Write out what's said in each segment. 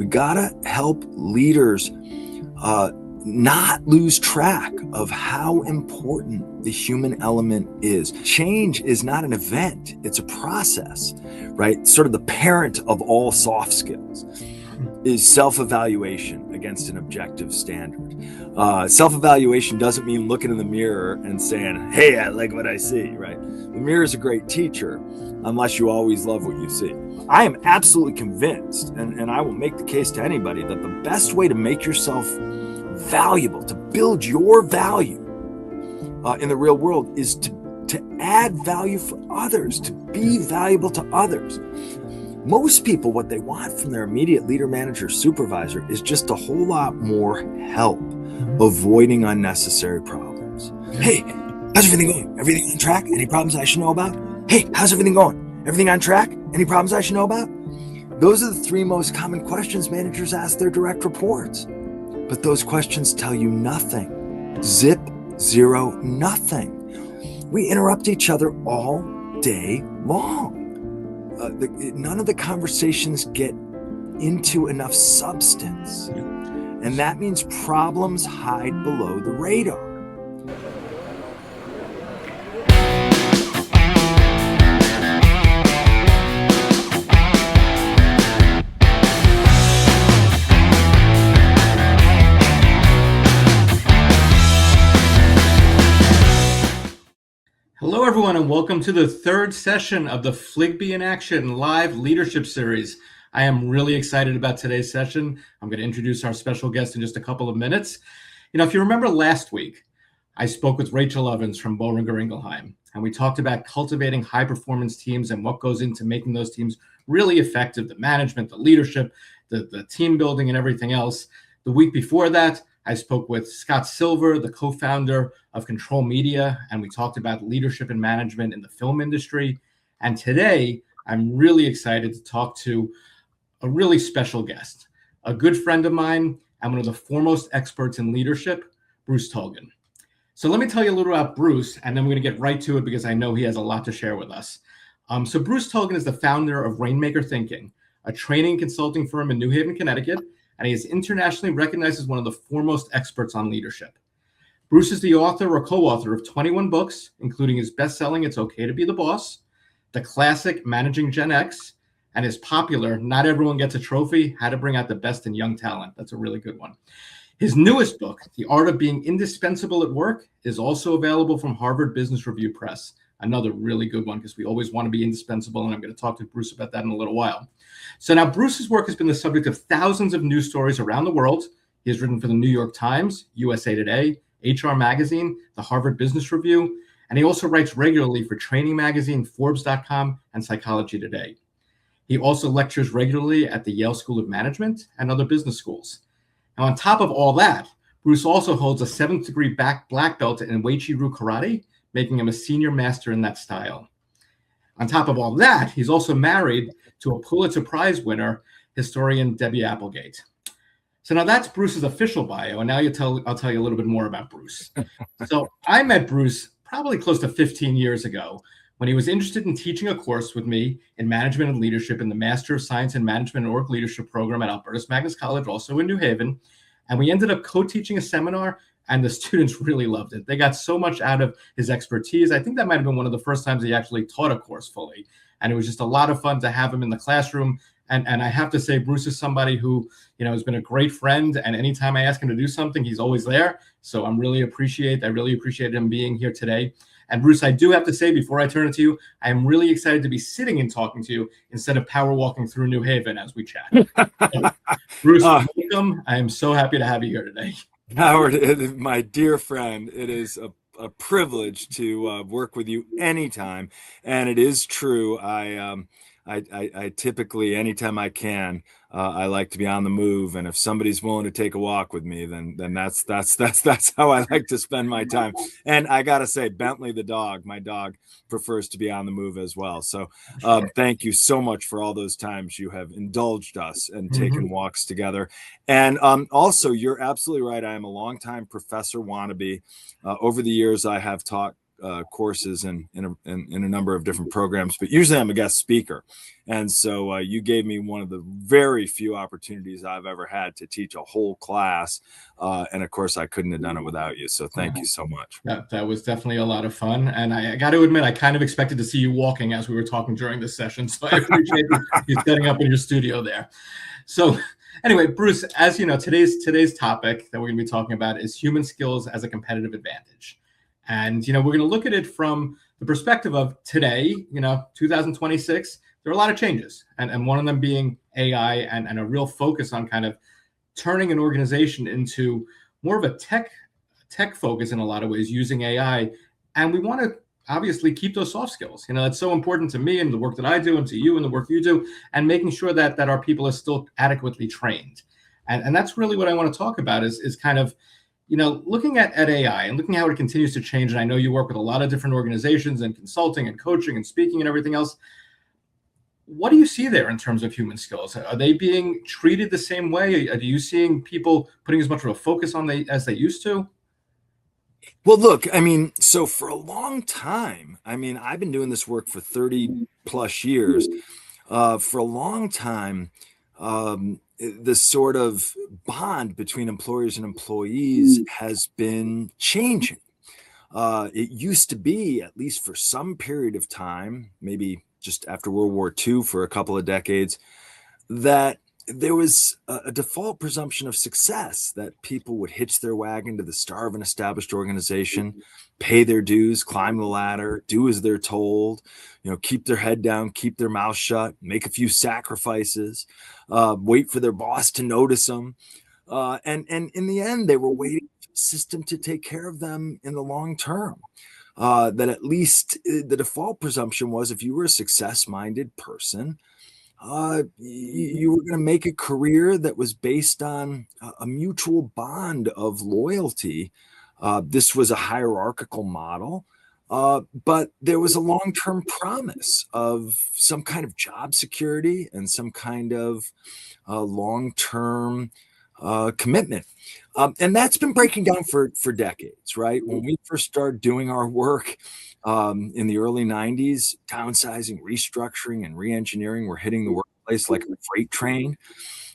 We gotta help leaders not lose track of how important the human element is. Change is not an event, it's a process, right? Sort of the parent of all soft skills is self-evaluation against an objective standard. Self-evaluation doesn't mean looking in the mirror and saying, hey, I like what I see, right? The mirror is a great teacher unless you always love what you see. I am absolutely convinced, and I will make the case to anybody, that the best way to make yourself valuable, to build your value in the real world, is to add value for others, to be valuable to others. Most people, what they want from their immediate leader, manager, supervisor is just a whole lot more help avoiding unnecessary problems. Hey, how's everything going? Everything on track? Any problems I should know about? Hey, how's everything going? Everything on track? Any problems I should know about? Those are the three most common questions managers ask their direct reports. But those questions tell you nothing. Zip, zero, nothing. We interrupt each other all day long. None of the conversations get into enough substance. And that means problems hide below the radar. Hello, everyone, and welcome to the third session of the FLIGBY in Action live leadership series. I am really excited about today's session. I'm going to introduce our special guest in just a couple of minutes. If you remember last week, I spoke with Rachel Ovens from Boehringer Ingelheim, and we talked about cultivating high-performance teams and what goes into making those teams really effective, the management, the leadership, the team building, and everything else. The week before that, I spoke with Scott Silver, the co-founder of Control Media, and we talked about leadership and management in the film industry. And today, I'm really excited to talk to a really special guest, a good friend of mine and one of the foremost experts in leadership, Bruce Tulgan. So let me tell you a little about Bruce, and then we're going to get right to it because I know he has a lot to share with us. So Bruce Tulgan is the founder of Rainmaker Thinking, a training consulting firm in New Haven, Connecticut, and he is internationally recognized as one of the foremost experts on leadership. Bruce is the author or co-author of 21 books, including his best-selling It's Okay to Be the Boss, the classic Managing Gen X, and his popular Not Everyone Gets a Trophy, How to Bring Out the Best in Young Talent. That's a really good one. His newest book, The Art of Being Indispensable at Work, is also available from Harvard Business Review Press. Another really good one because we always want to be indispensable, and I'm going to talk to Bruce about that in a little while. So now Bruce's work has been the subject of thousands of news stories around the world. He has written for the New York Times, USA Today, HR Magazine, the Harvard Business Review, and he also writes regularly for Training Magazine, Forbes.com, and Psychology Today. He also lectures regularly at the Yale School of Management and other business schools. Now, on top of all that, Bruce also holds a 7th degree black belt in Uechi-Ryu Karate, making him a senior master in that style. On top of all that, he's also married to a Pulitzer Prize winner, historian Debbie Applegate. So now that's Bruce's official bio, and now I'll tell you a little bit more about Bruce. So I met Bruce probably close to 15 years ago when he was interested in teaching a course with me in management and leadership in the Master of Science in Management and Org Leadership program at Albertus Magnus College, also in New Haven. And we ended up co-teaching a seminar, and the students really loved it. They got so much out of his expertise. I think that might have been one of the first times he actually taught a course fully. And it was just a lot of fun to have him in the classroom. And I have to say, Bruce is somebody who, has been a great friend. And anytime I ask him to do something, he's always there. So I really appreciate him being here today. And Bruce, I do have to say, before I turn it to you, I am really excited to be sitting and talking to you instead of power walking through New Haven as we chat. So, Bruce, welcome. I am so happy to have you here today. Howard, my dear friend, it is a privilege to work with you anytime. And it is true. I typically, anytime I can, I like to be on the move. And if somebody's willing to take a walk with me, then that's how I like to spend my time. And I got to say, Bentley, my dog prefers to be on the move as well. So thank you so much for all those times you have indulged us and taken walks together. And also, you're absolutely right. I am a longtime professor wannabe. Over the years, I have taught courses in a number of different programs, but usually I'm a guest speaker. And so you gave me one of the very few opportunities I've ever had to teach a whole class. And of course, I couldn't have done it without you. So thank you so much. That was definitely a lot of fun. And I got to admit, I kind of expected to see you walking as we were talking during this session. So I appreciate you setting up in your studio there. So anyway, Bruce, as you know, today's topic that we're going to be talking about is human skills as a competitive advantage. And, we're going to look at it from the perspective of today, 2026, there are a lot of changes. And one of them being AI and a real focus on kind of turning an organization into more of a tech focus in a lot of ways using AI. And we want to obviously keep those soft skills. That's so important to me and the work that I do and to you and the work you do, and making sure that our people are still adequately trained. And that's really what I want to talk about is kind of, looking at AI and looking how it continues to change. And I know you work with a lot of different organizations and consulting and coaching and speaking and everything else. What do you see there in terms of human skills? Are they being treated the same way? Are you seeing people putting as much of a focus on as they used to? Well, look, so for a long time, I've been doing this work for 30 plus years. For a long time, the sort of bond between employers and employees has been changing. It used to be, at least for some period of time, maybe just after World War II for a couple of decades, that there was a default presumption of success, that people would hitch their wagon to the star of an established organization, pay their dues, climb the ladder, do as they're told, keep their head down, keep their mouth shut, make a few sacrifices, wait for their boss to notice them. And in the end, they were waiting for the system to take care of them in the long term. That at least the default presumption was, if you were a success-minded person, you were going to make a career that was based on a mutual bond of loyalty. This was a hierarchical model, but there was a long-term promise of some kind of job security and some kind of long-term commitment. And that's been breaking down for decades, right? When we first started doing our work in the early 90s, downsizing, restructuring, and re-engineering were hitting the workplace like a freight train.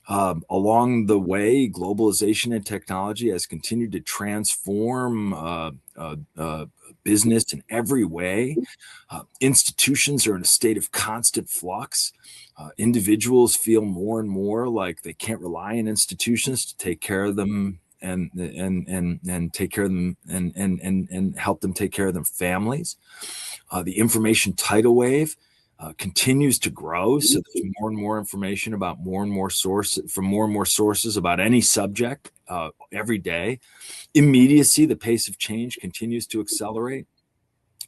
Along the way, globalization and technology has continued to transform business in every way. Institutions are in a state of constant flux. Individuals feel more and more like they can't rely on institutions to take care of them and take care of them and help them take care of their families. The information tidal wave continues to grow, so there's more and more information about more and more sources about any subject every day. Immediacy, the pace of change continues to accelerate.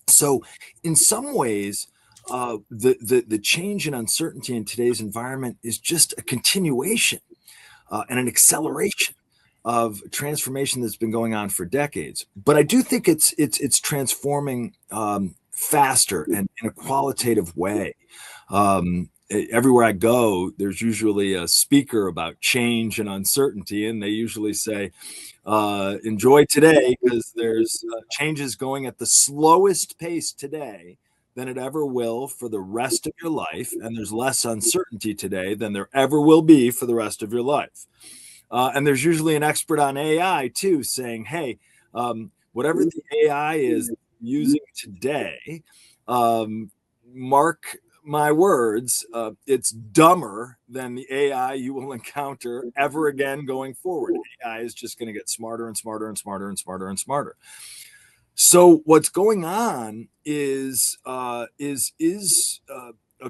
So in some ways, the change and uncertainty in today's environment is just a continuation and an acceleration of transformation that's been going on for decades. But I do think it's transforming faster and in a qualitative way. Everywhere I go, there's usually a speaker about change and uncertainty, and they usually say, enjoy today, because there's changes going at the slowest pace today than it ever will for the rest of your life, and there's less uncertainty today than there ever will be for the rest of your life. And there's usually an expert on AI too saying, hey, whatever the AI is using today, mark my words, it's dumber than the AI you will encounter ever again going forward. AI is just going to get smarter and smarter and smarter and smarter and smarter. So what's going on is a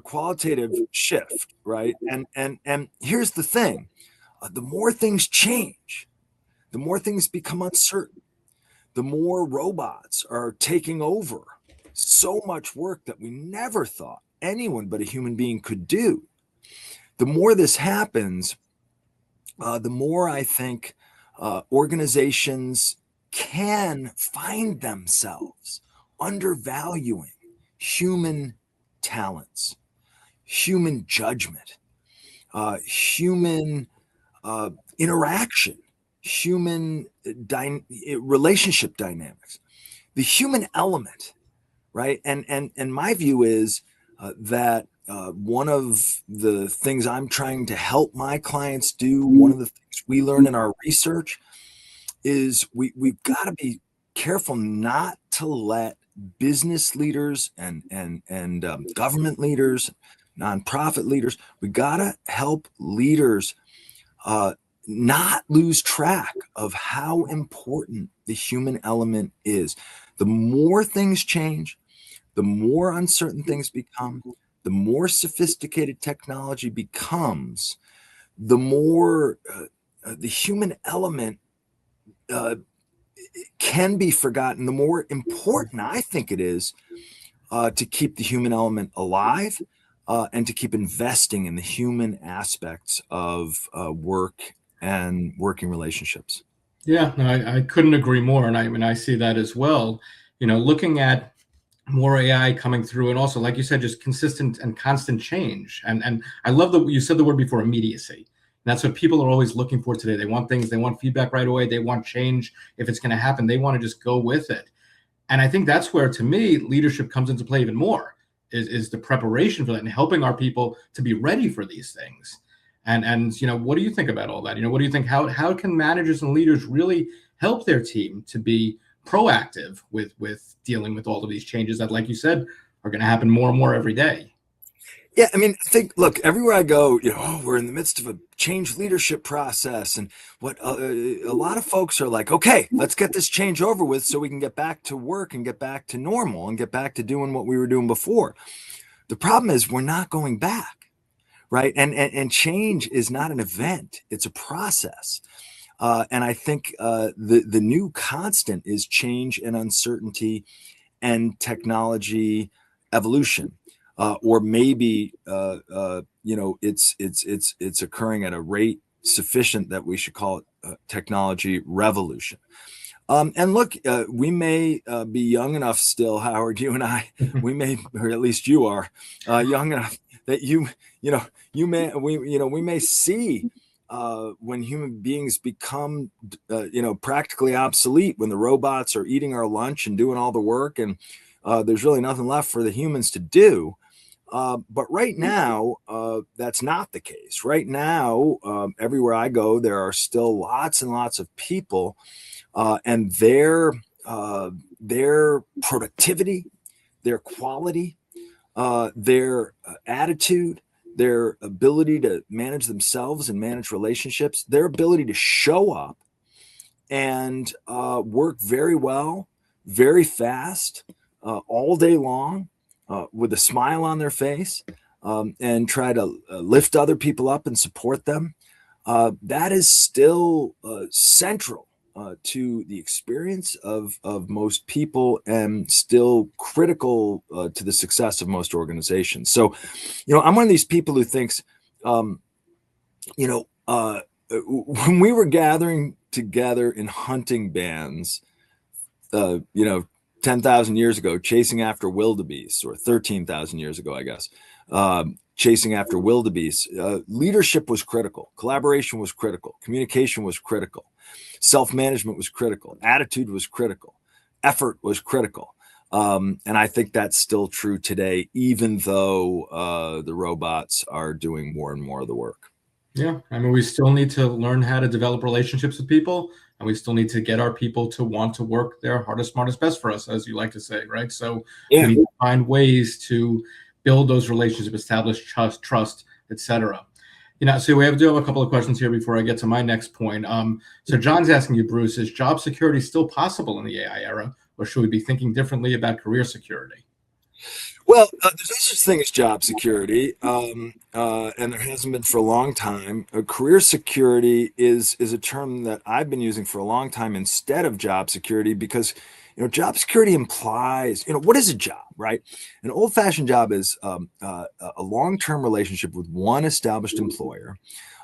qualitative shift, right? And here's the thing: the more things change, the more things become uncertain, the more robots are taking over so much work that we never thought anyone but a human being could do. The more this happens, the more I think organizations can find themselves undervaluing human talents, human judgment, human interaction, human relationship dynamics. The human element right? And my view is that one of the things I'm trying to help my clients do, one of the things we learn in our research, is we've got to be careful not to let business leaders and government leaders, nonprofit leaders, we got to help leaders not lose track of how important the human element is. The more things change, the more uncertain things become, the more sophisticated technology becomes, the more the human element can be forgotten, the more important I think it is to keep the human element alive and to keep investing in the human aspects of work and working relationships. Yeah, no, I couldn't agree more. And I see that as well. Looking at more AI coming through, and also, like you said, just consistent and constant change. And I love that you said the word before, immediacy. And that's what people are always looking for today. They want things, they want feedback right away, they want change. If it's going to happen, they want to just go with it. And I think that's where, to me, leadership comes into play even more, is the preparation for that and helping our people to be ready for these things. And what do you think about all that? What do you think? How can managers and leaders really help their team to be proactive with dealing with all of these changes that, like you said, are going to happen more and more every day? Yeah, I mean, I think, look, everywhere I go, we're in the midst of a change leadership process. And what a lot of folks are like, okay, let's get this change over with so we can get back to work and get back to normal and get back to doing what we were doing before. The problem is we're not going back, right? And change is not an event, it's a process. And I think the new constant is change and uncertainty and technology evolution. Or maybe it's occurring at a rate sufficient that we should call it technology revolution. And look, we may be young enough still, Howard. You and I, we may, or at least you are, young enough that we may see when human beings become practically obsolete, when the robots are eating our lunch and doing all the work, and there's really nothing left for the humans to do. But right now, that's not the case. Right now, everywhere I go, there are still lots and lots of people, and their productivity, their quality, their attitude, their ability to manage themselves and manage relationships, their ability to show up and work very well, very fast, all day long, with a smile on their face, and try to lift other people up and support them. That is still central to the experience of most people, and still critical to the success of most organizations. So, I'm one of these people who thinks, when we were gathering together in hunting bands, 10,000 years ago, chasing after wildebeest, or 13,000 years ago, I guess, chasing after wildebeest, leadership was critical. Collaboration was critical. Communication was critical. Self-management was critical. Attitude was critical. Effort was critical. And I think that's still true today, even though the robots are doing more and more of the work. Yeah, I mean, we still need to learn how to develop relationships with people, and we still need to get our people to want to work their hardest, smartest, best for us, as you like to say, right? So we need to find ways to build those relationships, establish trust, etc. So we do have a couple of questions here before I get to my next point. So John's asking you, Bruce, is job security still possible in the AI era, or should we be thinking differently about career security? Well, there's no such thing as job security, and there hasn't been for a long time. Career security is a term that I've been using for a long time instead of job security, because job security implies, what is a job, right? An old-fashioned job is a long-term relationship with one established employer.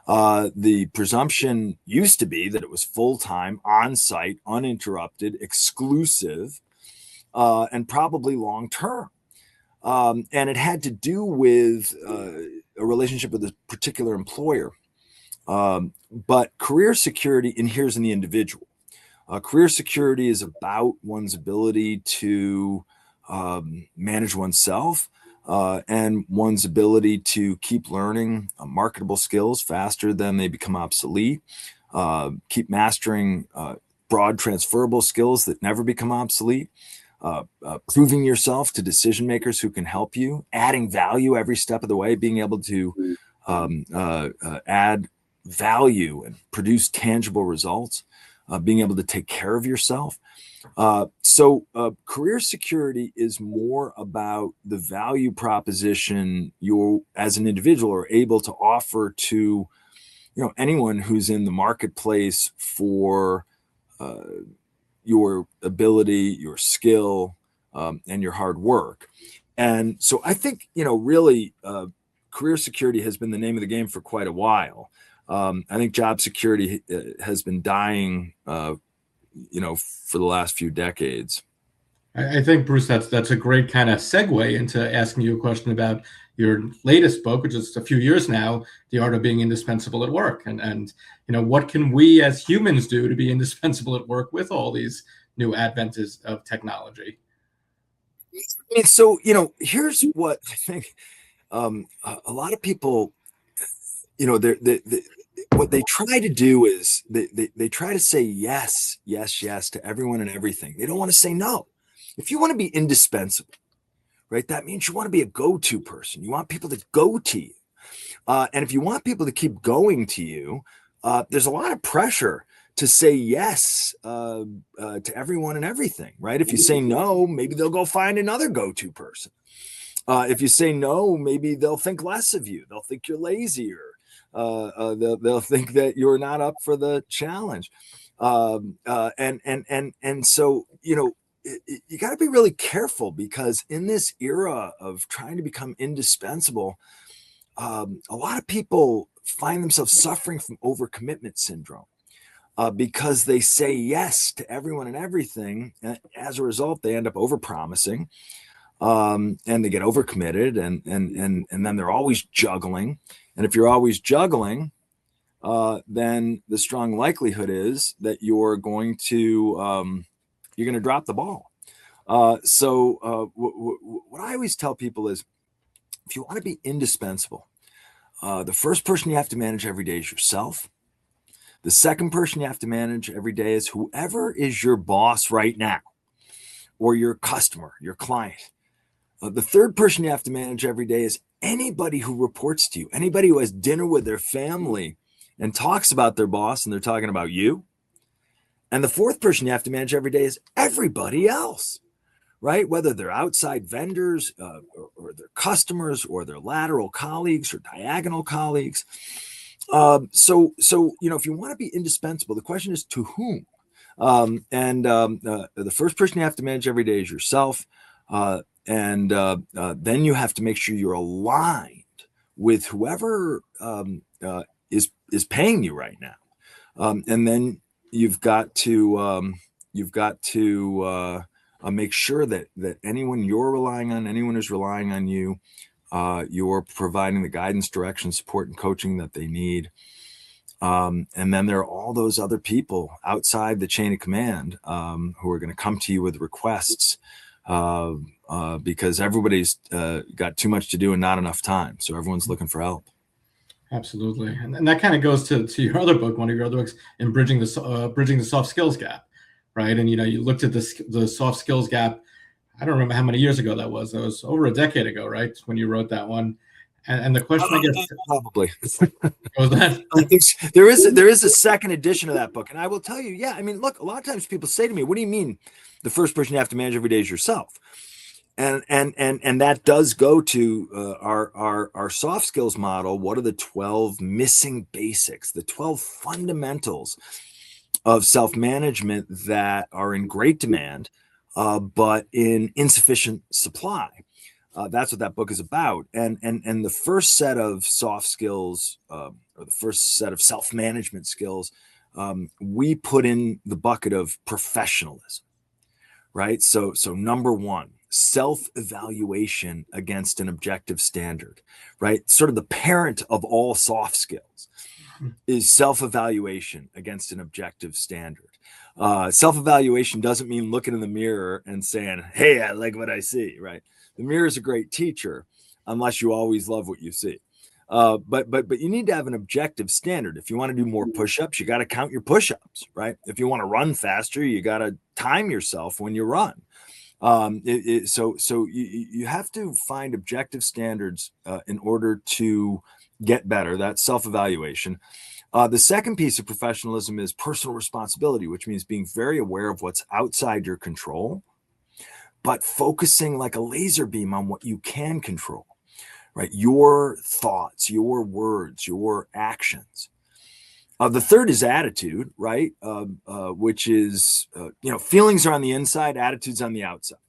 The presumption used to be that it was full-time, on-site, uninterrupted, exclusive, and probably long-term. And it had to do with a relationship with a particular employer. But career security inheres in the individual. Career security is about one's ability to manage oneself, and one's ability to keep learning marketable skills faster than they become obsolete, keep mastering broad transferable skills that never become obsolete, proving yourself to decision makers who can help you, adding value every step of the way, being able to add value and produce tangible results, being able to take care of yourself. So career security is more about the value proposition you as an individual are able to offer to anyone who's in the marketplace for your ability, your skill, and your hard work. And so I think really career security has been the name of the game for quite a while. I think job security has been dying for the last few decades. I think, Bruce, that's a great kind of segue into asking you a question about your latest book, which is a few years now, The Art of Being Indispensable at Work. And what can we as humans do to be indispensable at work with all these new advances of technology? I mean, so, here's what I think. A lot of people, what they try to do is they try to say yes to everyone and everything. They don't want to say no. If you want to be indispensable, right, that means you want to be a go-to person. You want people to go to you. And if you want people to keep going to you, there's a lot of pressure to say yes to everyone and everything, right? If you say no, maybe they'll go find another go-to person. If you say no, maybe they'll think less of you. They'll think you're lazy, or they'll think that you're not up for the challenge. And so, you got to be really careful, because in this era of trying to become indispensable, a lot of people find themselves suffering from overcommitment syndrome, because they say yes to everyone and everything. And as a result, they end up overpromising, and they get overcommitted, and then they're always juggling. And if you're always juggling, then the strong likelihood is that you're going to drop the ball. So what I always tell people is, if you want to be indispensable, the first person you have to manage every day is yourself. The second person you have to manage every day is whoever is your boss right now, or your customer, your client. The third person you have to manage every day is anybody who reports to you, anybody who has dinner with their family and talks about their boss and they're talking about you. And the fourth person you have to manage every day is everybody else, right? Whether they're outside vendors, or their customers, or their lateral colleagues or diagonal colleagues. So if you want to be indispensable, the question is to whom? The first person you have to manage every day is yourself. And then you have to make sure you're aligned with whoever is paying you right now. And then you've got to make sure that anyone you're relying on, anyone who's relying on you, you're providing the guidance, direction, support, and coaching that they need. And then there are all those other people outside the chain of command who are going to come to you with requests, because everybody's got too much to do and not enough time. So everyone's looking for help. Absolutely. And that kind of goes to your other book, one of your other books, in bridging the soft skills gap, right? And, you looked at the soft skills gap. I don't remember how many years ago that was. That was over a decade ago, right? When you wrote that one. And the question I guess probably was that there is a second edition of that book. And I will tell you, yeah, I mean, look, a lot of times people say to me, what do you mean the first person you have to manage every day is yourself? And that does go to our soft skills model. What are the 12 missing basics, the 12 fundamentals of self-management that are in great demand, but in insufficient supply? That's what that book is about. And the first set of soft skills, or the first set of self-management skills, we put in the bucket of professionalism, right? So number one, self-evaluation against an objective standard, right? Sort of the parent of all soft skills is self-evaluation against an objective standard. Self-evaluation doesn't mean looking in the mirror and saying, hey, I like what I see, right? The mirror is a great teacher unless you always love what you see. But you need to have an objective standard. If you want to do more push-ups, you got to count your push-ups, right? If you want to run faster, you got to time yourself when you run. So you have to find objective standards in order to get better. That's self-evaluation. The second piece of professionalism is personal responsibility, which means being very aware of what's outside your control, but focusing like a laser beam on what you can control, right? Your thoughts, your words, your actions. The third is attitude, right? Which is, feelings are on the inside, attitudes on the outside.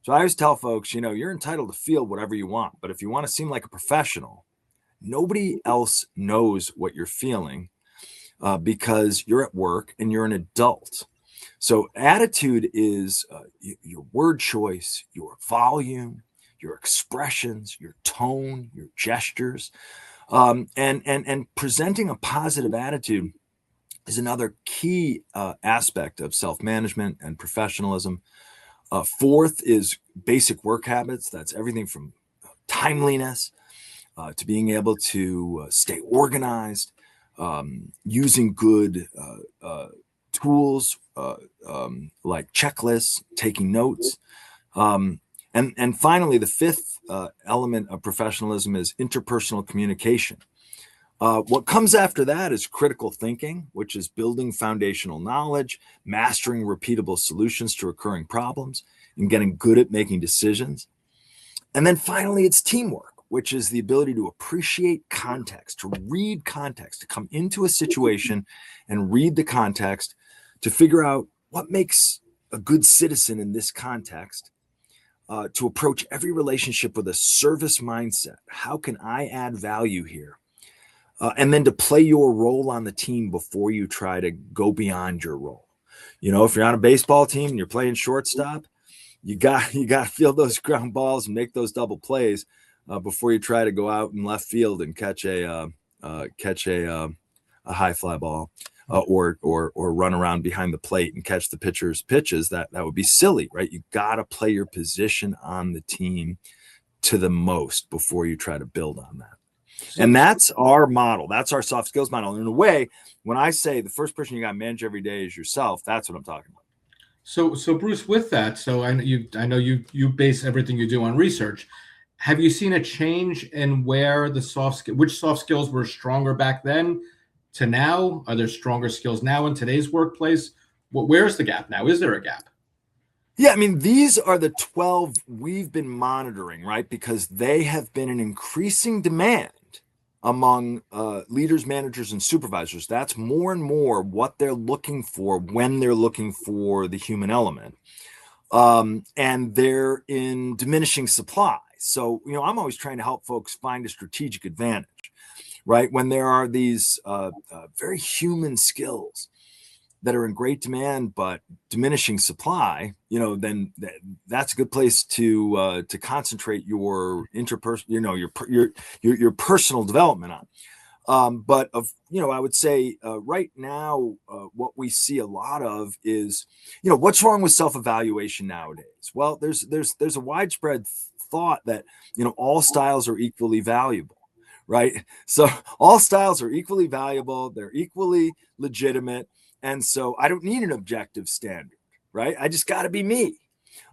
So I always tell folks, you're entitled to feel whatever you want, but if you want to seem like a professional, nobody else knows what you're feeling because you're at work and you're an adult. So attitude is your word choice, your volume, your expressions, your tone, your gestures, and presenting a positive attitude is another key aspect of self-management and professionalism. Fourth is basic work habits. That's everything from timeliness to being able to stay organized, using good tools like checklists, taking notes. And finally, the fifth element of professionalism is interpersonal communication. What comes after that is critical thinking, which is building foundational knowledge, mastering repeatable solutions to recurring problems, and getting good at making decisions. And then finally, it's teamwork, which is the ability to appreciate context, to read context, to come into a situation and read the context, to figure out what makes a good citizen in this context, to approach every relationship with a service mindset. How can I add value here? And then to play your role on the team before you try to go beyond your role. If you're on a baseball team and you're playing shortstop, you got to field those ground balls and make those double plays before you try to go out in left field and catch a high fly ball or run around behind the plate and catch the pitcher's pitches. That would be silly, right? You got to play your position on the team to the most before you try to build on that. And that's our model. That's our soft skills model. And in a way, when I say the first person you got to manage every day is yourself, that's what I'm talking about. So Bruce, with that, so I know you base everything you do on research. Have you seen a change in where which soft skills were stronger back then to now? Are there stronger skills now in today's workplace? Where's the gap now? Is there a gap? Yeah, I mean, these are the 12 we've been monitoring, right? Because they have been an increasing demand among leaders, managers, and supervisors. That's more and more what they're looking for when they're looking for the human element. And they're in diminishing supply. So, I'm always trying to help folks find a strategic advantage, right? When there are these very human skills that are in great demand but diminishing supply, then that's a good place to concentrate your your personal development on. But I would say right now what we see a lot of is what's wrong with self-evaluation nowadays. Well, there's a widespread thought that all styles are equally valuable. Right. So all styles are equally valuable. They're equally legitimate. And so I don't need an objective standard, right? I just got to be me.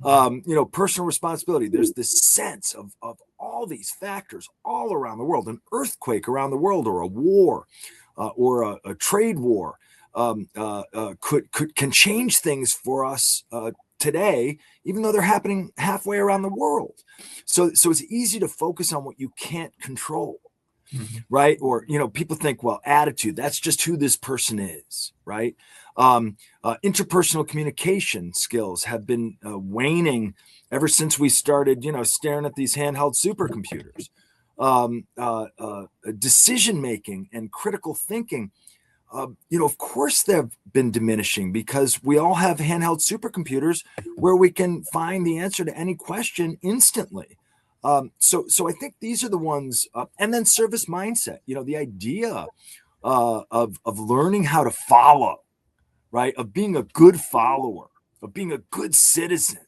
Personal responsibility. There's this sense of all these factors all around the world. An earthquake around the world, or a war, or a trade war, can change things for us today, even though they're happening halfway around the world. So it's easy to focus on what you can't control. Mm-hmm. Right. Or, people think, well, attitude, that's just who this person is. Right. Interpersonal communication skills have been waning ever since we started, staring at these handheld supercomputers. Decision making and critical thinking, of course, they've been diminishing because we all have handheld supercomputers where we can find the answer to any question instantly. So I think these are the ones, and then service mindset, the idea of learning how to follow, right? Of being a good follower, of being a good citizen,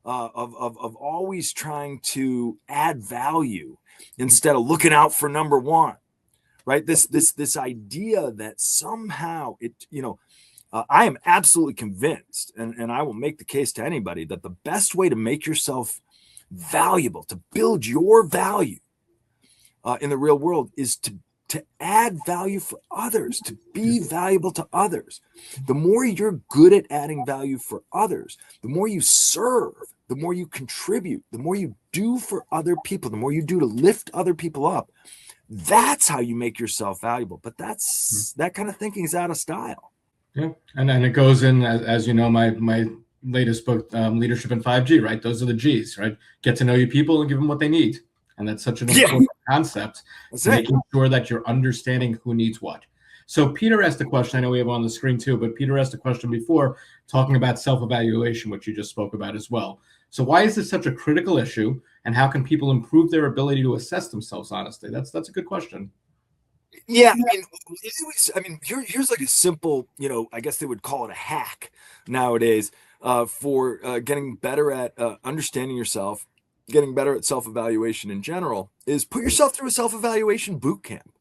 of always trying to add value instead of looking out for number one, right? This idea that somehow I am absolutely convinced, and I will make the case to anybody, that the best way to make yourself valuable, to build your value in the real world, is to add value for others, to be valuable to others. The more you're good at adding value for others, the more you serve, the more you contribute, the more you do for other people, the more you do to lift other people up. That's how you make yourself valuable. But that kind of thinking is out of style. Yeah, and it goes in, as you know, my latest book, Leadership in 5G, right? Those are the G's, right? Get to know your people and give them what they need. And that's such an important concept, making sure that you're understanding who needs what. So Peter asked a question, I know we have on the screen too, but Peter asked a question before talking about self-evaluation, which you just spoke about as well. So why is this such a critical issue, and how can people improve their ability to assess themselves honestly? That's a good question. Yeah, here's like a simple, I guess they would call it a hack nowadays for getting better at understanding yourself, getting better at self-evaluation in general, is put yourself through a self-evaluation boot camp.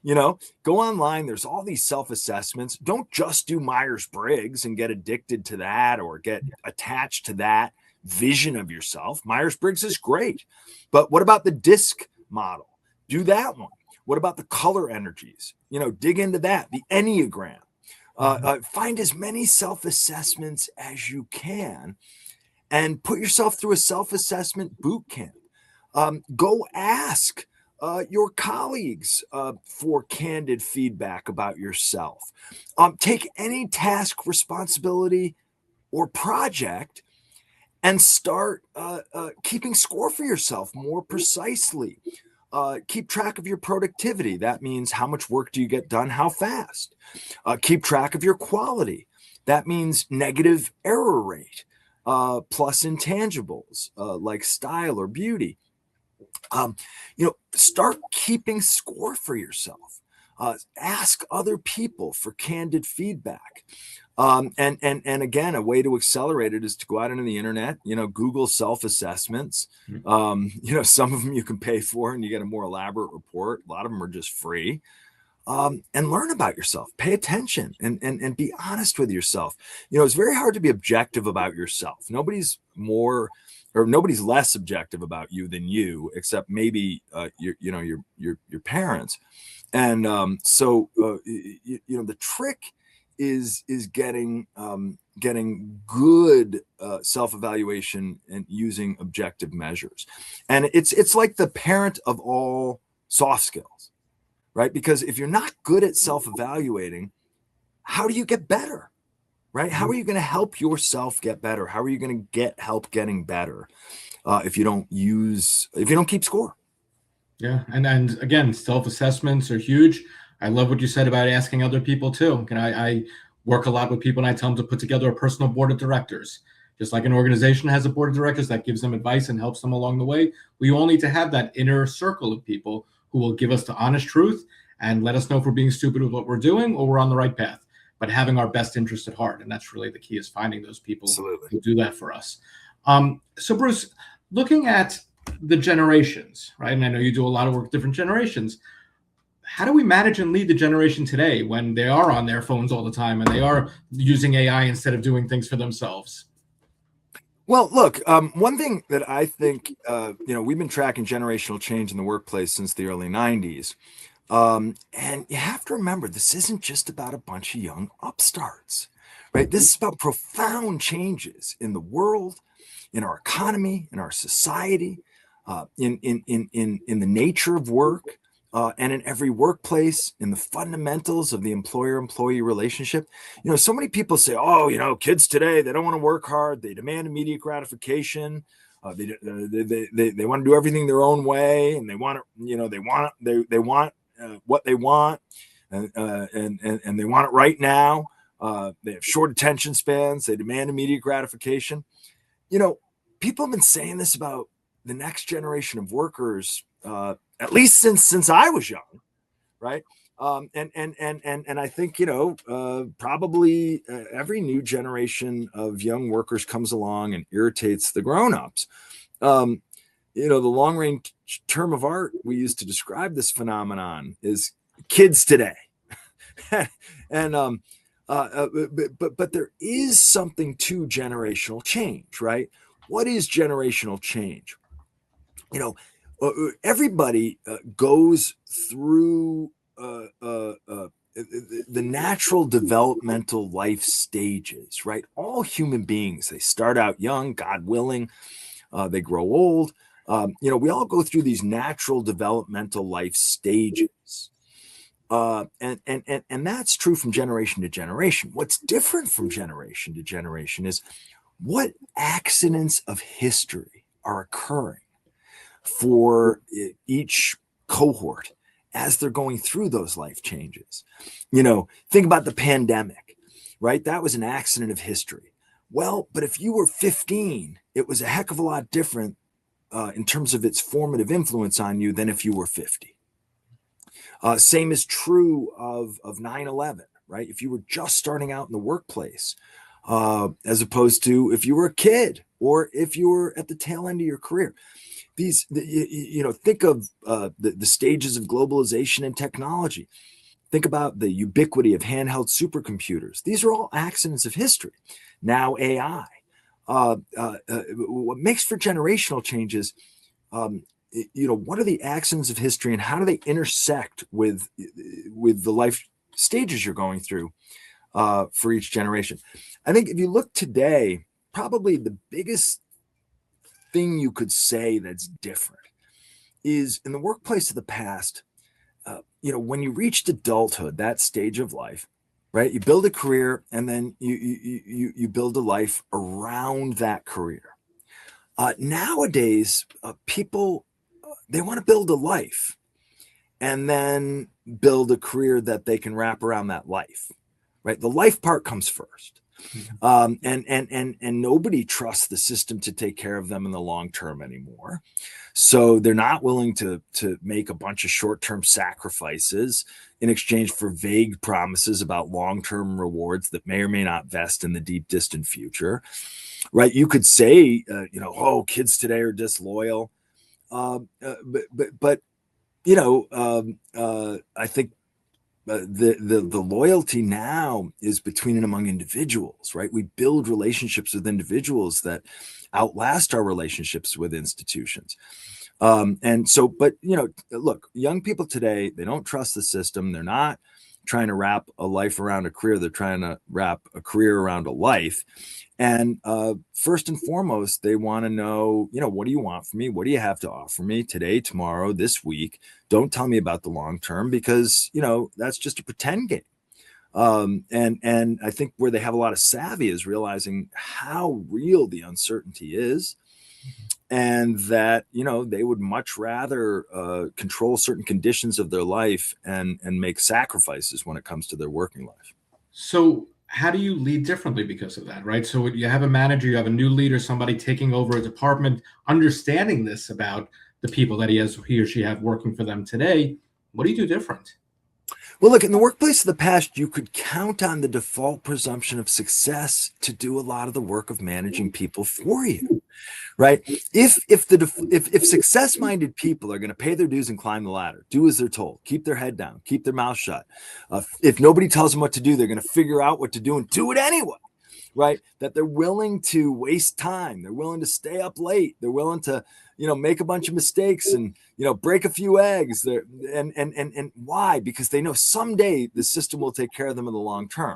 Go online. There's all these self-assessments. Don't just do Myers-Briggs and get addicted to that or get attached to that vision of yourself. Myers-Briggs is great, but what about the DISC model? Do that one. What about the color energies? Dig into that. The Enneagram. Find as many self-assessments as you can and put yourself through a self-assessment boot camp. Go ask your colleagues for candid feedback about yourself. Take any task, responsibility, or project and start keeping score for yourself more precisely. Keep track of your productivity. That means how much work do you get done, how fast. Keep track of your quality. That means negative error rate, plus intangibles like style or beauty. Start keeping score for yourself. Ask other people for candid feedback. And again, a way to accelerate it is to go out into the internet, Google self-assessments. Some of them you can pay for and you get a more elaborate report. A lot of them are just free. And learn about yourself, pay attention and be honest with yourself. It's very hard to be objective about yourself. Nobody's less subjective about you than you, except maybe your parents. And so the trick is getting good self-evaluation and using objective measures. And it's like the parent of all soft skills, right? Because if you're not good at self-evaluating, how do you get better? Right? How are you going to help yourself get better? How are you going to get help getting better if you don't keep score? Yeah, and again, self-assessments are huge. I love what you said about asking other people too. I work a lot with people and I tell them to put together a personal board of directors. Just like an organization has a board of directors that gives them advice and helps them along the way, we all need to have that inner circle of people who will give us the honest truth and let us know if we're being stupid with what we're doing or we're on the right path. But having our best interest at heart. And that's really the key, is finding those people who do that for us. So Bruce, looking at the generations, right? And I know you do a lot of work with different generations. How do we manage and lead the generation today when they are on their phones all the time and they are using AI instead of doing things for themselves? Well, look, one thing that I think, we've been tracking generational change in the workplace since the early 90s. And you have to remember, this isn't just about a bunch of young upstarts, right? This is about profound changes in the world, in our economy, in our society, in the nature of work, and in every workplace, in the fundamentals of the employer-employee relationship. So many people say, oh, kids today, they don't want to work hard. They demand immediate gratification. They want to do everything their own way, and they want what they want, and they want it right now. They have short attention spans. They demand immediate gratification. People have been saying this about the next generation of workers, at least since I was young, right? And I think, probably every new generation of young workers comes along and irritates the grown-ups. The long range term of art we use to describe this phenomenon is kids today. And but there is something to generational change, right? What is generational change? Everybody goes through the natural developmental life stages, right? All human beings, they start out young, God willing, they grow old. We all go through these natural developmental life stages. And that's true from generation to generation. What's different from generation to generation is what accidents of history are occurring for each cohort as they're going through those life changes. Think about the pandemic, right? That was an accident of history. Well, but if you were 15, it was a heck of a lot different in terms of its formative influence on you than if you were 50. Same is true of 9/11, right? If you were just starting out in the workplace, as opposed to if you were a kid or if you were at the tail end of your career. Think of the stages of globalization and technology. Think about the ubiquity of handheld supercomputers. These are all accidents of history. Now AI. What makes for generational changes, what are the accidents of history and how do they intersect with the life stages you're going through for each generation? I think if you look today, probably the biggest thing you could say that's different is in the workplace of the past. When you reached adulthood, that stage of life, right? You build a career and then you build a life around that career. Nowadays, people, they want to build a life and then build a career that they can wrap around that life, right? The life part comes first. And nobody trusts the system to take care of them in the long term anymore. So they're not willing to make a bunch of short-term sacrifices in exchange for vague promises about long-term rewards that may or may not vest in the deep, distant future, right? You could say, kids today are disloyal. But I think the loyalty now is between and among individuals, right? We build relationships with individuals that outlast our relationships with institutions. Look, young people today, they don't trust the system. They're not trying to wrap a life around a career. They're trying to wrap a career around a life. And first and foremost, they want to know, what do you want from me? What do you have to offer me today, tomorrow, this week? Don't tell me about the long term because, that's just a pretend game. And I think where they have a lot of savvy is realizing how real the uncertainty is and that, they would much rather control certain conditions of their life and make sacrifices when it comes to their working life. So how do you lead differently because of that, right? So you have a manager, you have a new leader, somebody taking over a department, understanding this about the people that he or she have working for them today. What do you do different? Well, look, in the workplace of the past, you could count on the default presumption of success to do a lot of the work of managing people for you, right? If success-minded people are going to pay their dues and climb the ladder, do as they're told, keep their head down, keep their mouth shut. If nobody tells them what to do, they're going to figure out what to do and do it anyway, right? That they're willing to waste time, they're willing to stay up late, they're willing to make a bunch of mistakes and break a few eggs. And why? Because they know someday the system will take care of them in the long term.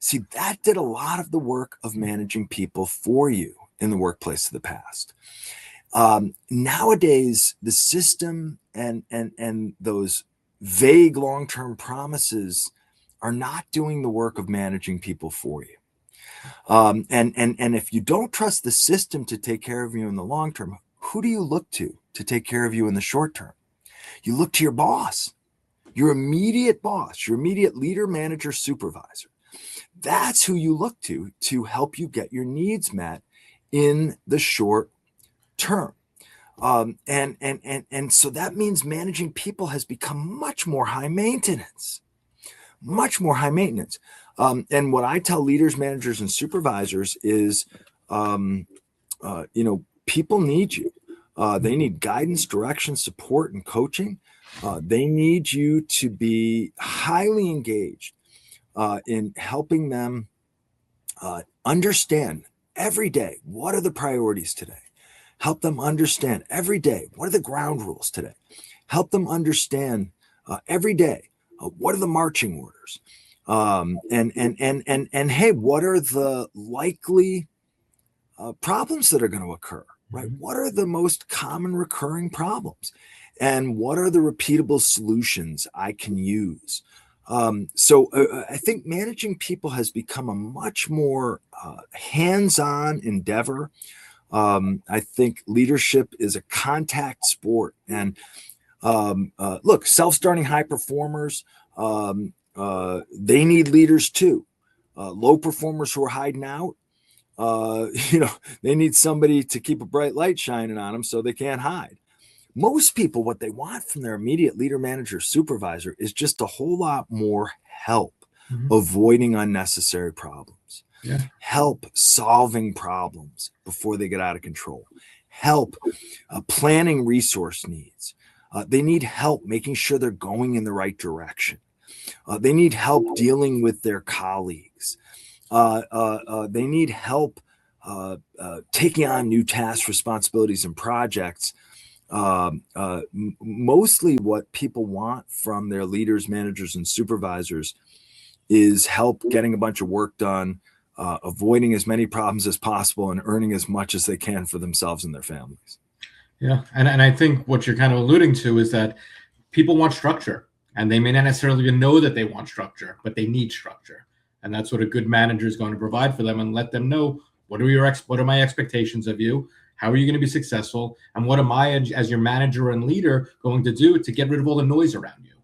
See, that did a lot of the work of managing people for you in the workplace of the past. Nowadays, the system and those vague long-term promises are not doing the work of managing people for you. And if you don't trust the system to take care of you in the long term, who do you look to take care of you in the short term? You look to your boss, your immediate boss, your immediate leader, manager, supervisor. That's who you look to help you get your needs met in the short term. And so that means managing people has become much more high maintenance, much more high maintenance. And what I tell leaders, managers, and supervisors is, people need you. They need guidance, direction, support, and coaching. They need you to be highly engaged in helping them understand every day, what are the priorities today? Help them understand every day, what are the ground rules today? Help them understand every day, what are the marching orders? And hey, what are the likely problems that are going to occur, right? What are the most common recurring problems? And what are the repeatable solutions I can use? So I think managing people has become a much more hands-on endeavor. I think leadership is a contact sport. And look, self-starting high performers, they need leaders too. Low performers who are hiding out, they need somebody to keep a bright light shining on them so they can't hide. Most people, what they want from their immediate leader, manager, supervisor is just a whole lot more help avoiding unnecessary problems, help solving problems before they get out of control, help planning resource needs. They need help making sure they're going in the right direction. They need help dealing with their colleagues. They need help taking on new tasks, responsibilities, and projects. Mostly what people want from their leaders, managers, and supervisors is help getting a bunch of work done, avoiding as many problems as possible, and earning as much as they can for themselves and their families. Yeah. And I think what you're kind of alluding to is that people want structure, and they may not necessarily even know that they want structure, but they need structure. And that's what a good manager is going to provide for them, and let them know what are my expectations of you? How are you going to be successful? And what am I, as your manager and leader, going to do to get rid of all the noise around you?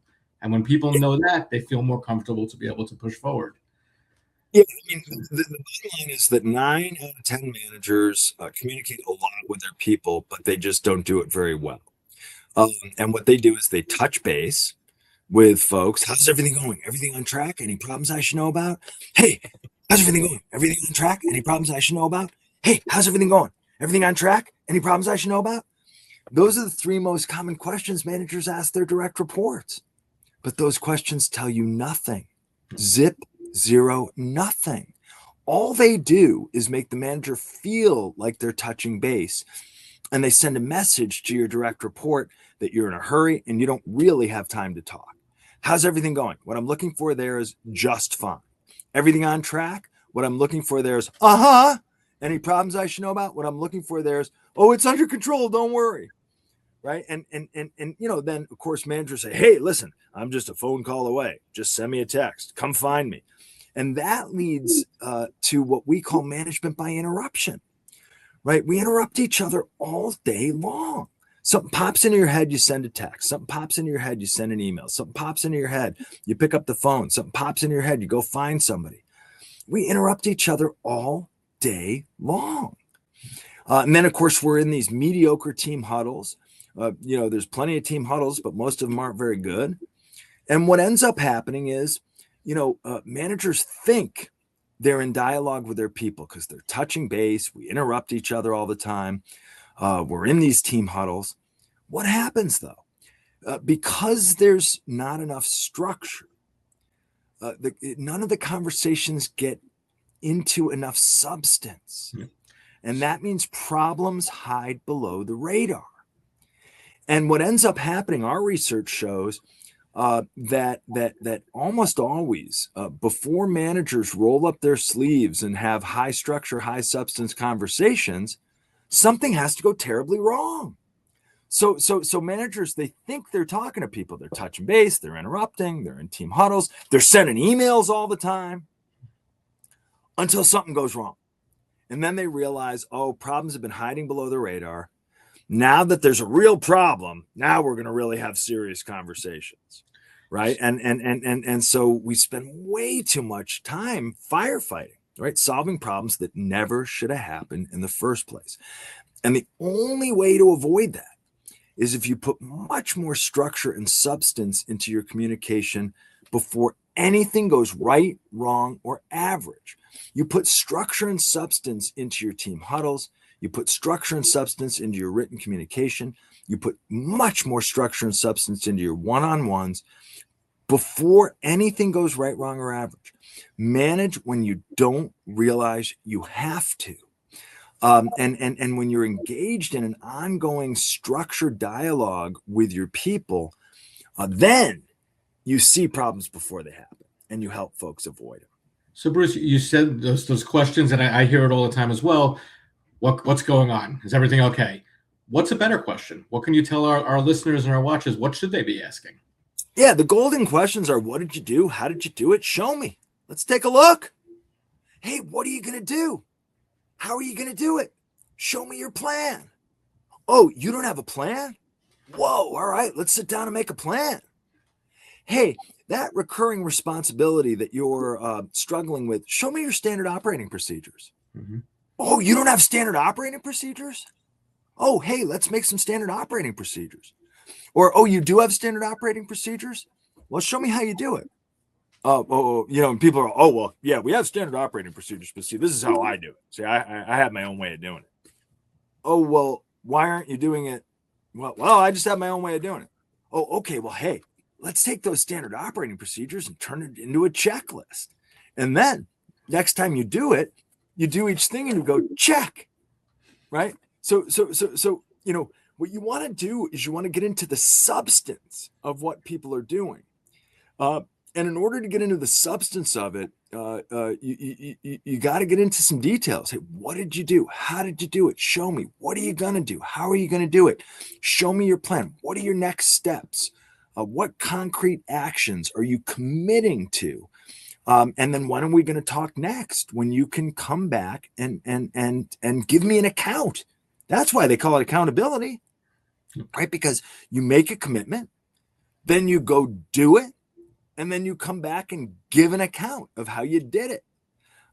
And when people know that, they feel more comfortable to be able to push forward. Yeah, I mean, the bottom line is that 9 out of 10 managers communicate a lot with their people, but they just don't do it very well. And what they do is they touch base with folks. How's everything going? Everything on track? Any problems I should know about? Hey, how's everything going? Everything on track? Any problems I should know about? Hey, how's everything going? Everything on track? Any problems I should know about? Those are the 3 most common questions managers ask their direct reports. But those questions tell you nothing. Zip, zero, nothing. All they do is make the manager feel like they're touching base. And they send a message to your direct report that you're in a hurry and you don't really have time to talk. How's everything going? What I'm looking for there is just fine. Everything on track? What I'm looking for there is, any problems I should know about? What I'm looking for there is, oh, it's under control. Don't worry. Right. And then, of course, managers say, hey, listen, I'm just a phone call away. Just send me a text. Come find me. And that leads to what we call management by interruption. Right. We interrupt each other all day long. Something pops into your head, you send a text. Something pops into your head, you send an email. Something pops into your head, you pick up the phone. Something pops into your head, you go find somebody. We interrupt each other all day long. And then, of course, we're in these mediocre team huddles. There's plenty of team huddles, but most of them aren't very good. And what ends up happening is, managers think they're in dialogue with their people because they're touching base. We interrupt each other all the time. We're in these team huddles. What happens, though? Because there's not enough structure, none of the conversations get into enough substance. Yeah. And that means problems hide below the radar. And what ends up happening, our research shows that almost always, before managers roll up their sleeves and have high structure, high substance conversations, something has to go terribly wrong. So managers, they think they're talking to people. They're touching base. They're interrupting. They're in team huddles. They're sending emails all the time until something goes wrong. And then they realize, oh, problems have been hiding below the radar. Now that there's a real problem, now we're going to really have serious conversations, right? And so we spend way too much time firefighting. right? Solving problems that never should have happened in the first place. And the only way to avoid that is if you put much more structure and substance into your communication before anything goes right, wrong, or average. You put structure and substance into your team huddles. You put structure and substance into your written communication. You put much more structure and substance into your one-on-ones before anything goes right, wrong, or average. Manage when you don't realize you have to. And when you're engaged in an ongoing structured dialogue with your people, then you see problems before they happen and you help folks avoid them. So Bruce, you said those questions, and I hear it all the time as well. What's going on? Is everything okay? What's a better question? What can you tell our listeners and our watchers? What should they be asking? Yeah, the golden questions are, what did you do? How did you do it? Show me. Let's take a look. Hey, what are you going to do? How are you going to do it? Show me your plan. Oh, you don't have a plan? Whoa, all right, let's sit down and make a plan. Hey, that recurring responsibility that you're struggling with, show me your standard operating procedures. Mm-hmm. Oh, you don't have standard operating procedures? Oh, hey, let's make some standard operating procedures. Or, oh, you do have standard operating procedures? Well, show me how you do it. And people are, oh, well, yeah, we have standard operating procedures, but see, this is how I do it. See, I have my own way of doing it. Oh, well, why aren't you doing it? Well, I just have my own way of doing it. Oh, okay, well, hey, let's take those standard operating procedures and turn it into a checklist. And then next time you do it, you do each thing and you go, check, right? So, what you want to do is you want to get into the substance of what people are doing. And in order to get into the substance of it, you got to get into some details. Hey, what did you do? How did you do it? Show me. What are you going to do? How are you going to do it? Show me your plan. What are your next steps? What concrete actions are you committing to? And then when are we going to talk next? When you can come back and give me an account. That's why they call it accountability, right? Because you make a commitment, then you go do it, and then you come back and give an account of how you did it.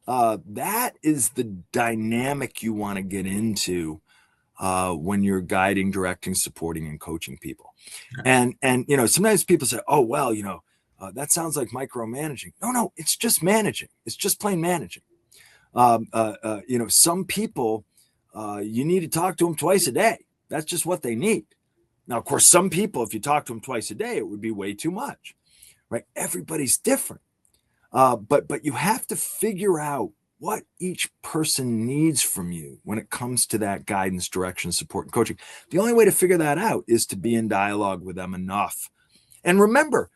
That is the dynamic you want to get into when you're guiding, directing, supporting, and coaching people. And sometimes people say, oh, well, that sounds like micromanaging. No, it's just managing. It's just plain managing. Some people, you need to talk to them twice a day. That's just what they need. Now, of course, some people, if you talk to them twice a day, it would be way too much, right? Everybody's different. But you have to figure out what each person needs from you when it comes to that guidance, direction, support, and coaching. The only way to figure that out is to be in dialogue with them enough. And remember,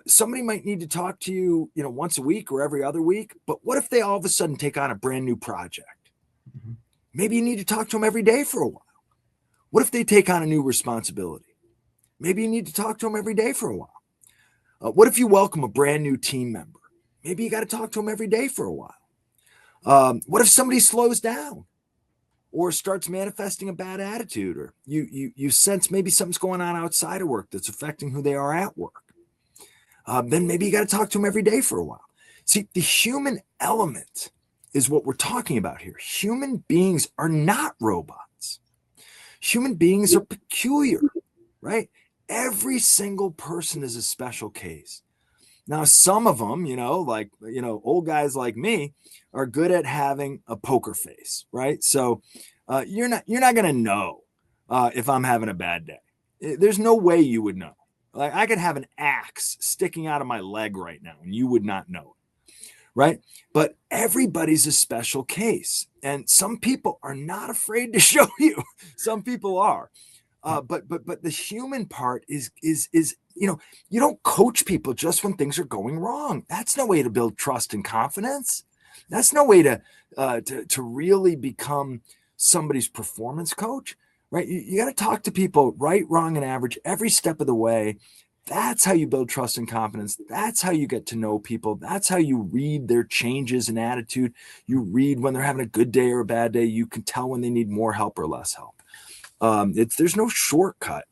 somebody might need to talk to you, once a week or every other week. But what if they all of a sudden take on a brand new project? Mm-hmm. Maybe you need to talk to them every day for a while. What if they take on a new responsibility? Maybe you need to talk to them every day for a while. What if you welcome a brand new team member? Maybe you got to talk to them every day for a while. What if somebody slows down or starts manifesting a bad attitude, or you sense maybe something's going on outside of work that's affecting who they are at work? Then maybe you got to talk to them every day for a while. See, the human element is what we're talking about here. Human beings are not robots. Human beings are peculiar, right? Every single person is a special case. Now, some of them, old guys like me are good at having a poker face, right? So you're not going to know if I'm having a bad day. There's no way you would know. Like, I could have an axe sticking out of my leg right now and you would not know it, right? But everybody's a special case. And some people are not afraid to show you. Some people are. But the human part is you don't coach people just when things are going wrong. That's no way to build trust and confidence. That's no way to really become somebody's performance coach, right? You got to talk to people right, wrong, and average every step of the way. That's how you build trust and confidence. That's how you get to know people. That's how you read their changes in attitude. You read when they're having a good day or a bad day. You can tell when they need more help or less help. There's no shortcut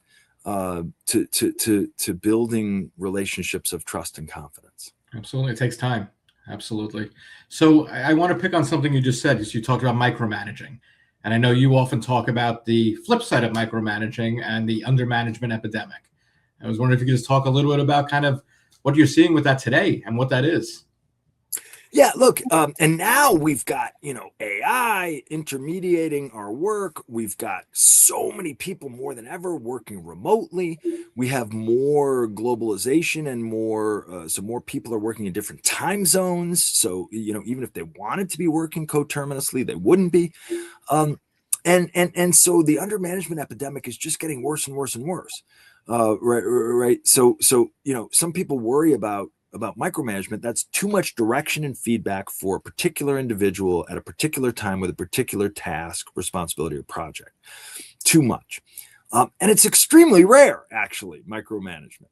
to building relationships of trust and confidence. Absolutely. It takes time. Absolutely. So I want to pick on something you just said, because you talked about micromanaging. And I know you often talk about the flip side of micromanaging and the undermanagement epidemic. I was wondering if you could just talk a little bit about kind of what you're seeing with that today and what that is. Yeah, look, and now we've got, AI intermediating our work. We've got so many people more than ever working remotely. We have more globalization and so more people are working in different time zones. So, even if they wanted to be working coterminously, they wouldn't be. And so the undermanagement epidemic is just getting worse and worse and worse. Right. So, some people worry about micromanagement. That's too much direction and feedback for a particular individual at a particular time with a particular task, responsibility, or project. Too much. And it's extremely rare, actually, micromanagement.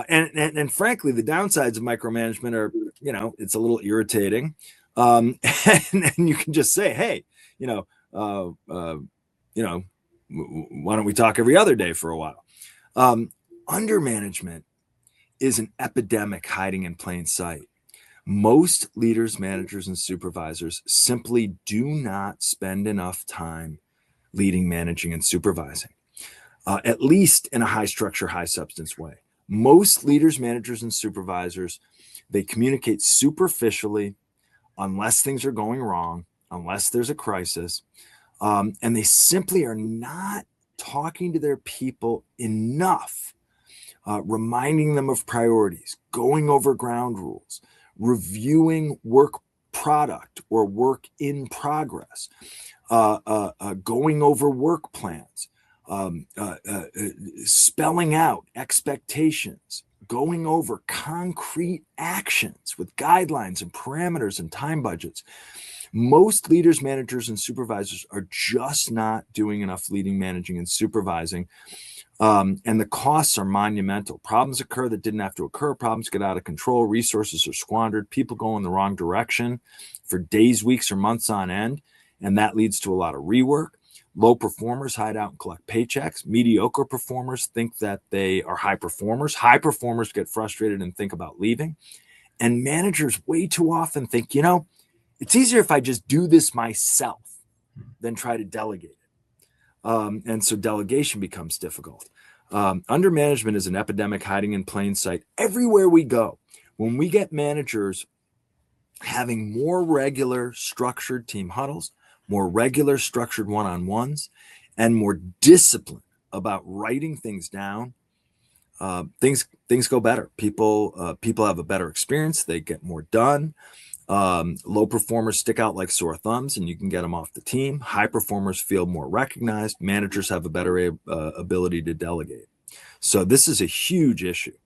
And frankly, the downsides of micromanagement are, it's a little irritating. And you can just say, hey, why don't we talk every other day for a while? Undermanagement is an epidemic hiding in plain sight. Most leaders, managers, and supervisors simply do not spend enough time leading, managing, and supervising, at least in a high structure, high substance way. Most leaders, managers, and supervisors, they communicate superficially unless things are going wrong, unless there's a crisis, and they simply are not talking to their people enough. Reminding them of priorities, going over ground rules, reviewing work product or work in progress, going over work plans, spelling out expectations, going over concrete actions with guidelines and parameters and time budgets. Most leaders, managers, and supervisors are just not doing enough leading, managing, and supervising. And the costs are monumental. Problems occur that didn't have to occur. Problems get out of control. Resources are squandered. People go in the wrong direction for days, weeks, or months on end. And that leads to a lot of rework. Low performers hide out and collect paychecks. Mediocre performers think that they are high performers. High performers get frustrated and think about leaving. And managers way too often think, it's easier if I just do this myself than try to delegate it. And so delegation becomes difficult. Undermanagement is an epidemic hiding in plain sight everywhere we go. When we get managers having more regular structured team huddles, more regular structured one-on-ones, and more discipline about writing things down, things go better. People have a better experience. They get more done. Low performers stick out like sore thumbs and you can get them off the team. High performers feel more recognized. Managers have a better ability to delegate. So this is a huge issue.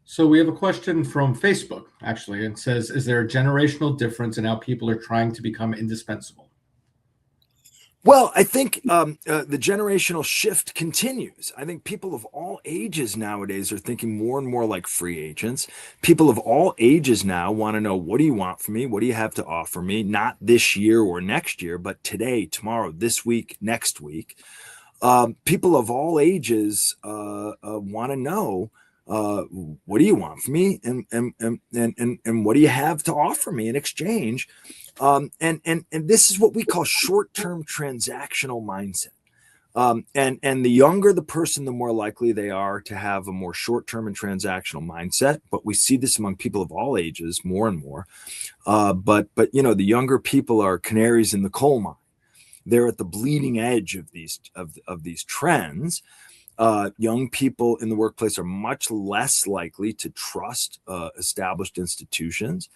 So we have a question from Facebook, actually. It says, is there a generational difference in how people are trying to become indispensable? Well, I think the generational shift continues. I think people of all ages nowadays are thinking more and more like free agents. People of all ages now want to know, what do you want from me? What do you have to offer me? Not this year or next year, but today, tomorrow, this week, next week. People of all ages want to know, what do you want from me? And what do you have to offer me in exchange? And this is what we call short-term transactional mindset. And the younger the person, the more likely they are to have a more short-term and transactional mindset. But we see this among people of all ages more and more. But the younger people are canaries in the coal mine. They're at the bleeding edge of these trends. Young people in the workplace are much less likely to trust established institutions.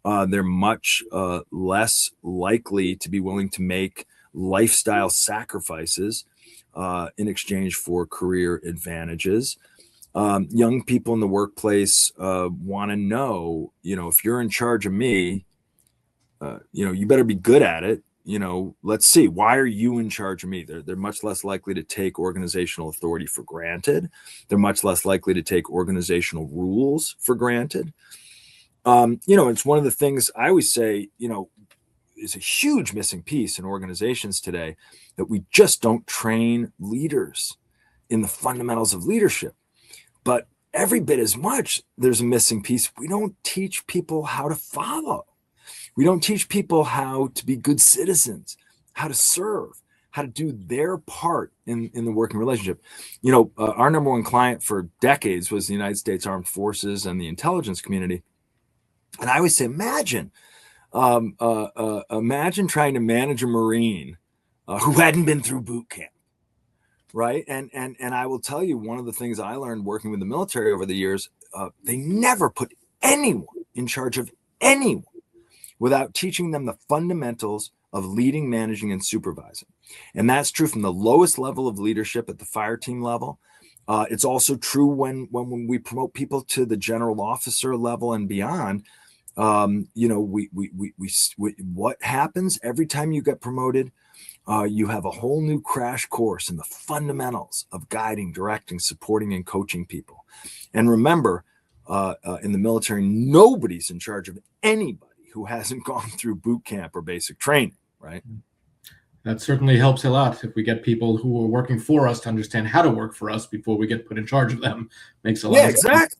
They're much less likely to be willing to make lifestyle sacrifices in exchange for career advantages. Young people in the workplace want to know, if you're in charge of me, you better be good at it. Let's see, why are you in charge of me? They're much less likely to take organizational authority for granted. They're much less likely to take organizational rules for granted. It's one of the things I always say, is a huge missing piece in organizations today, that we just don't train leaders in the fundamentals of leadership. But every bit as much, there's a missing piece. We don't teach people how to follow. We don't teach people how to be good citizens, how to serve, how to do their part in the working relationship. Our number one client for decades was the United States Armed Forces and the intelligence community. And I always say, imagine trying to manage a Marine who hadn't been through boot camp. Right. And I will tell you, one of the things I learned working with the military over the years, they never put anyone in charge of anyone without teaching them the fundamentals of leading, managing, and supervising. And that's true from the lowest level of leadership at the fire team level. It's also true when we promote people to the general officer level and beyond. What happens every time you get promoted? You have a whole new crash course in the fundamentals of guiding, directing, supporting, and coaching people. And remember, in the military, nobody's in charge of anybody who hasn't gone through boot camp or basic training, right? That certainly helps a lot if we get people who are working for us to understand how to work for us before we get put in charge of them. Makes a lot of sense,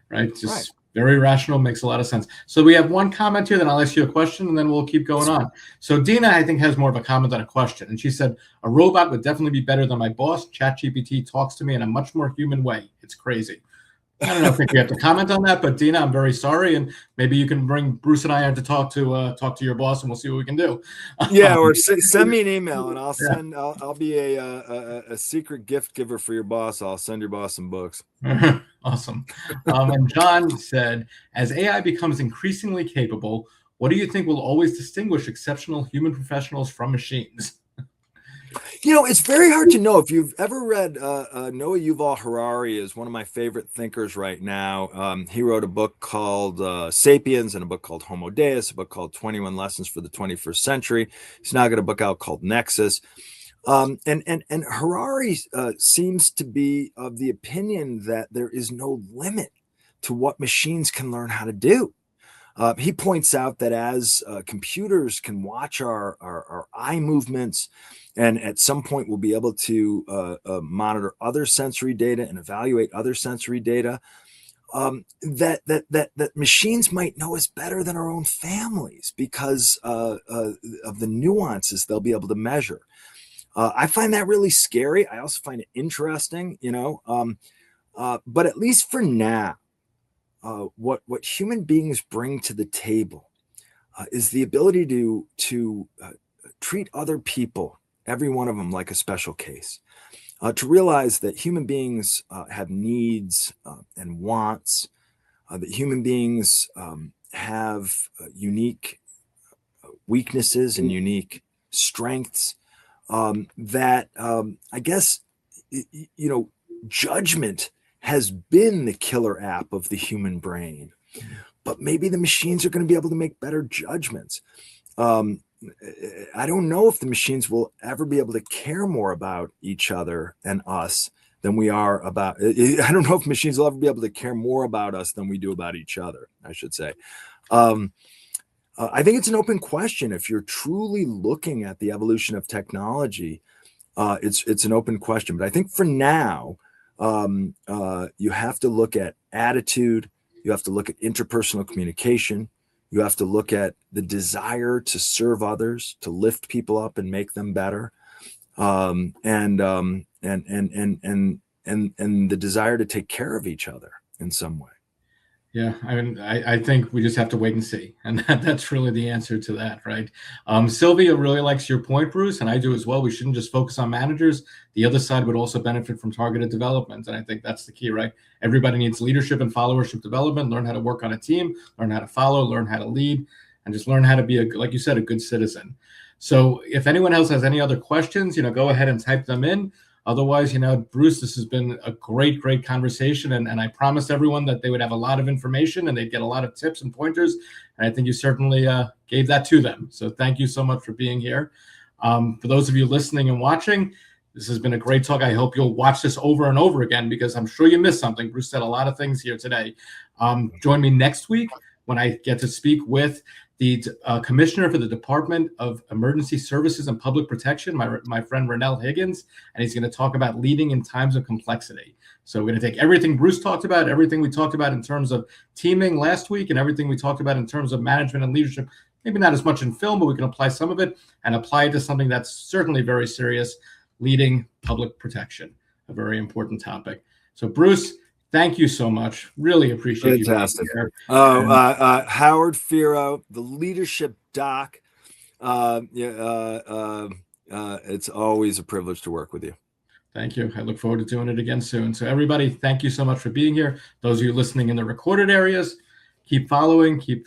right? Just very rational, makes a lot of sense. So we have one comment here, then I'll ask you a question, and then we'll keep going on. So Dina, I think, has more of a comment than a question. And she said, a robot would definitely be better than my boss. ChatGPT talks to me in a much more human way. It's crazy. I don't know if we have to comment on that, but Dina, I'm very sorry, and maybe you can bring Bruce and I on to talk to your boss, and we'll see what we can do. Yeah, or send me an email, and I'll be a secret gift giver for your boss. I'll send your boss some books. Awesome. And John said, as AI becomes increasingly capable, what do you think will always distinguish exceptional human professionals from machines? It's very hard to know. If you've ever read Noah Yuval Harari is one of my favorite thinkers right now. He wrote a book called Sapiens and a book called Homo Deus, a book called 21 Lessons for the 21st Century. He's now got a book out called Nexus. And Harari seems to be of the opinion that there is no limit to what machines can learn how to do. He points out that as computers can watch our eye movements, and at some point we'll be able to monitor other sensory data and evaluate other sensory data, that machines might know us better than our own families because of the nuances they'll be able to measure. I find that really scary. I also find it interesting, but at least for now, what human beings bring to the table is the ability to treat other people, every one of them, like a special case. To realize that human beings have needs and wants, that human beings have unique weaknesses and unique strengths, that I guess, judgment has been the killer app of the human brain, but maybe the machines are going to be able to make better judgments. I don't know if the machines will ever be able to care more about each other and us than we are about. I don't know if machines will ever be able to care more about us than we do about each other, I should say. I think it's an open question. If you're truly looking at the evolution of technology, it's an open question. But I think for now, you have to look at attitude. You have to look at interpersonal communication. You have to look at the desire to serve others, to lift people up and make them better, and the desire to take care of each other in some way. Yeah, I mean, I think we just have to wait and see. And that's really the answer to that, right? Sylvia really likes your point, Bruce, and I do as well. We shouldn't just focus on managers. The other side would also benefit from targeted development. And I think that's the key, right? Everybody needs leadership and followership development, learn how to work on a team, learn how to follow, learn how to lead, and just learn how to be, like you said, a good citizen. So if anyone else has any other questions, go ahead and type them in. Otherwise, Bruce, this has been a great conversation. And I promised everyone that they would have a lot of information and they'd get a lot of tips and pointers. And I think you certainly gave that to them. So thank you so much for being here. For those of you listening and watching, this has been a great talk. I hope you'll watch this over and over again because I'm sure you missed something. Bruce said a lot of things here today. Join me next week when I get to speak with the commissioner for the Department of Emergency Services and Public Protection, my friend Rennell Higgins, and he's going to talk about leading in times of complexity. So we're going to take everything Bruce talked about, everything we talked about in terms of teaming last week, and everything we talked about in terms of management and leadership, maybe not as much in film, but we can apply some of it and apply it to something that's certainly very serious, leading public protection, a very important topic. So Bruce, thank you so much. Really appreciate you. Fantastic. Howard Fero, the leadership doc. It's always a privilege to work with you. Thank you. I look forward to doing it again soon. So everybody, thank you so much for being here. Those of you listening in the recorded areas, keep following, keep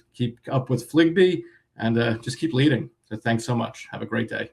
up with FLIGBY, and just keep leading. So thanks so much. Have a great day.